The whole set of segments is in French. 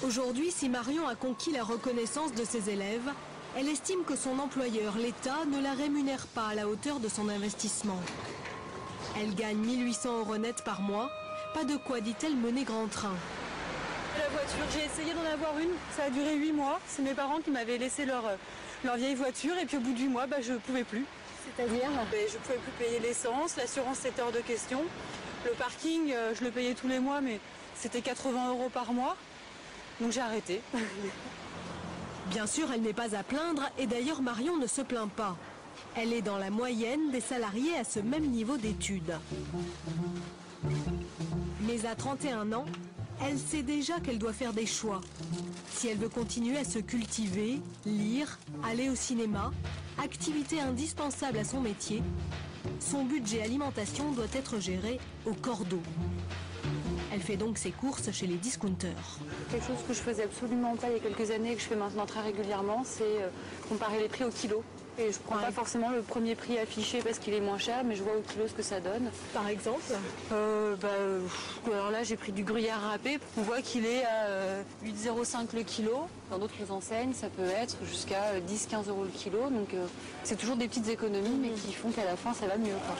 Aujourd'hui, si Marion a conquis la reconnaissance de ses élèves, elle estime que son employeur, l'État, ne la rémunère pas à la hauteur de son investissement. Elle gagne 1 800 € net par mois. Pas de quoi, dit-elle, mener grand train. La voiture, j'ai essayé d'en avoir une, ça a duré 8 mois. C'est mes parents qui m'avaient laissé leur vieille voiture et puis au bout du mois, je ne pouvais plus. C'est-à-dire ? Je ne pouvais plus payer l'essence, l'assurance c'était hors de question. Le parking, je le payais tous les mois, mais c'était 80 € par mois. Donc j'ai arrêté. Bien sûr, elle n'est pas à plaindre et d'ailleurs Marion ne se plaint pas. Elle est dans la moyenne des salariés à ce même niveau d'études. Mais à 31 ans, elle sait déjà qu'elle doit faire des choix. Si elle veut continuer à se cultiver, lire, aller au cinéma, activité indispensable à son métier, son budget alimentation doit être géré au cordeau. Elle fait donc ses courses chez les discounters. Quelque chose que je faisais absolument pas il y a quelques années et que je fais maintenant très régulièrement, c'est comparer les prix au kilo. Et je prends pas forcément le premier prix affiché parce qu'il est moins cher, mais je vois au kilo ce que ça donne. Par exemple alors là, j'ai pris du gruyère râpé. On voit qu'il est à 8,05 € le kilo. Dans d'autres enseignes, ça peut être jusqu'à 10-15 € le kilo. Donc c'est toujours des petites économies, mais qui font qu'à la fin, ça va mieux, quoi.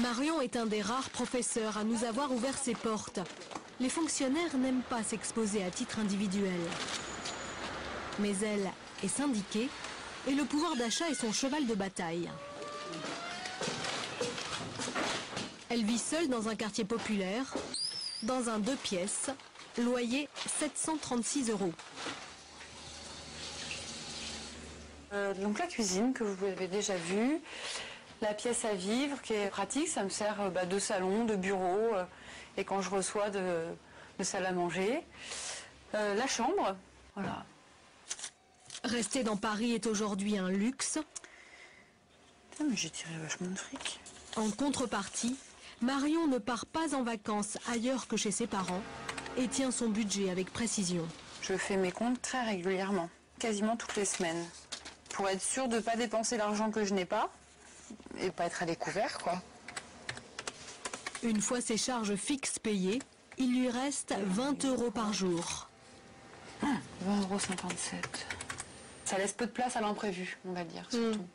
Marion est un des rares professeurs à nous avoir ouvert ses portes. Les fonctionnaires n'aiment pas s'exposer à titre individuel. Mais elle est syndiquée et le pouvoir d'achat est son cheval de bataille. Elle vit seule dans un quartier populaire, dans un 2 pièces, loyer 736 €. Donc la cuisine que vous avez déjà vue. La pièce à vivre qui est pratique, ça me sert de salon, de bureau et quand je reçois de salle à manger. La chambre, voilà. Rester dans Paris est aujourd'hui un luxe. Putain, mais j'ai tiré vachement de fric. En contrepartie, Marion ne part pas en vacances ailleurs que chez ses parents et tient son budget avec précision. Je fais mes comptes très régulièrement, quasiment toutes les semaines, pour être sûre de ne pas dépenser l'argent que je n'ai pas. Et pas être à découvert, quoi. Une fois ses charges fixes payées, il lui reste 20 € par jour. 20,57 €. Ça laisse peu de place à l'imprévu, on va dire, surtout.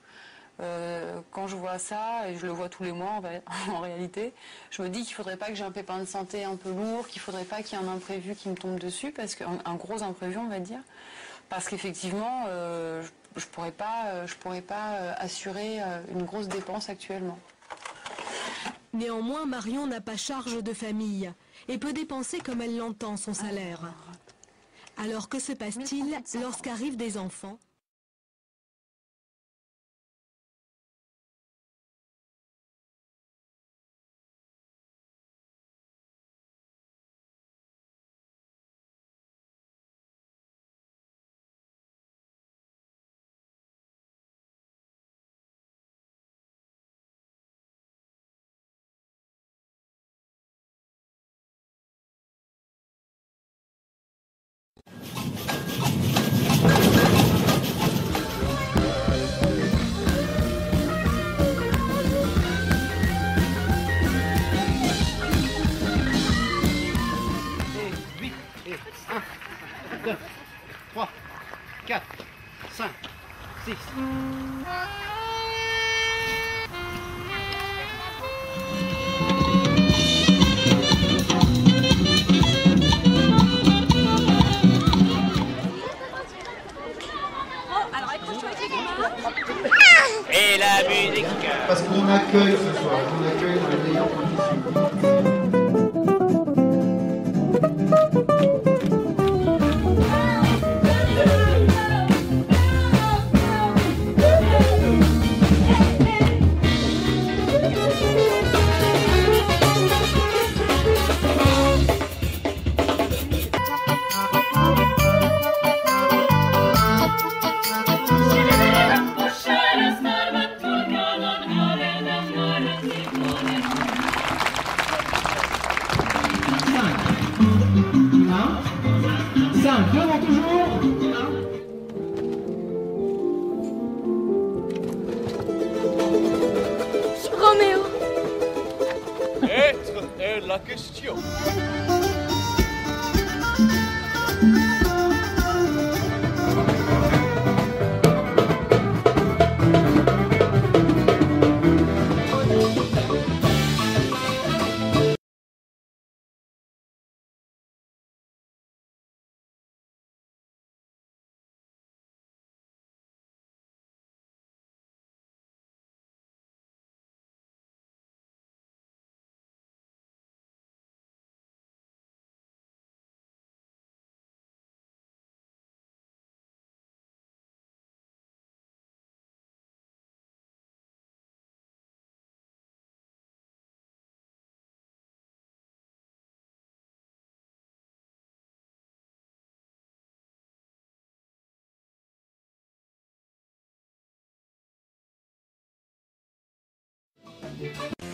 Quand je vois ça, et je le vois tous les mois en réalité, je me dis qu'il ne faudrait pas que j'ai un pépin de santé un peu lourd, qu'il ne faudrait pas qu'il y ait un imprévu qui me tombe dessus, parce qu'un gros imprévu, on va dire. Parce qu'effectivement, je pourrais pas assurer une grosse dépense actuellement. Néanmoins, Marion n'a pas charge de famille et peut dépenser comme elle l'entend son salaire. Alors que se passe-t-il lorsqu'arrivent des enfants ? Et la musique. Parce qu'on accueille ce soir, on accueille dans les meilleures conditions. Roméo. Être est la question. merci.